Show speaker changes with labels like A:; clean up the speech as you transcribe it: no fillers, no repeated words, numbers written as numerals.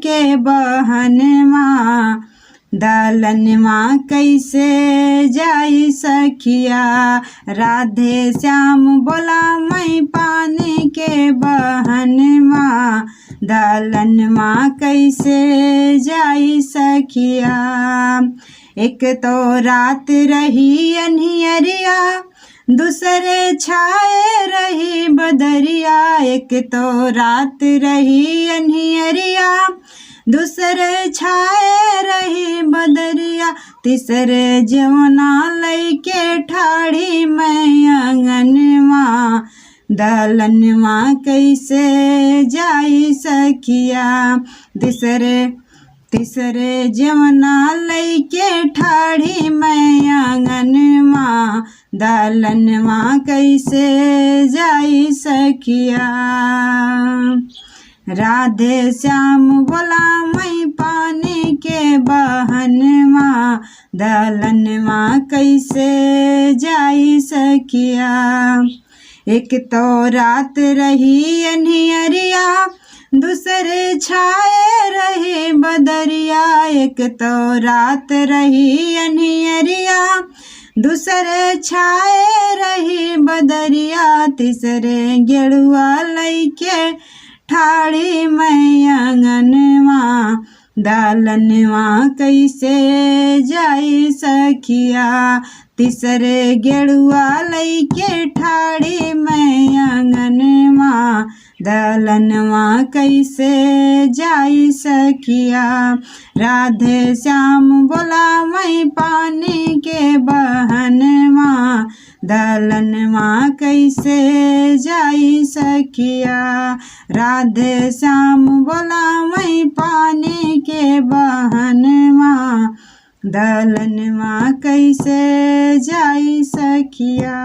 A: के बहनवा दलनवा कैसे जाई सखिया। राधे श्याम बोला मैं पानी के बहनवा दलनवा कैसे जाई सखिया। एक तो रात रही अन्हियरिया दूसरे छाए रही बदरिया। एक तो रात रही अन्हियरिया दूसरे छाए रही बदरिया। तीसरे जवना लैके ठाड़ी मैं आंगनवा दलनवा कैसे जाई सखिया। तीसरे जवना लैके ठाड़ी मैं आंगनवा दलनवा कैसे जाई सखिया। राधे श्याम बोला मैं पानी के बहनवा दलनवा कैसे जाई सखिया। एक तो रात रही अन्हियरिया दूसरे छाए रही बदरिया। एक तो रात रही अन्हियरिया दूसरे छाए रही बदरिया। तीसरे गेड़ुआ लैके ठाड़ी मैं आंगनवा दलनवा कैसे जाई सखिया। तीसरे गेड़ुआ लैके ठाड़ी मैं आंगनवा दलनवा कैसे जाई सखिया। राधे श्याम बोला मैं पानी के बहनवा दलनवा कैसे जाई सखिया। राधे श्याम बोला मैं पानी के बहनवा दलनवा कैसे जाई सखिया।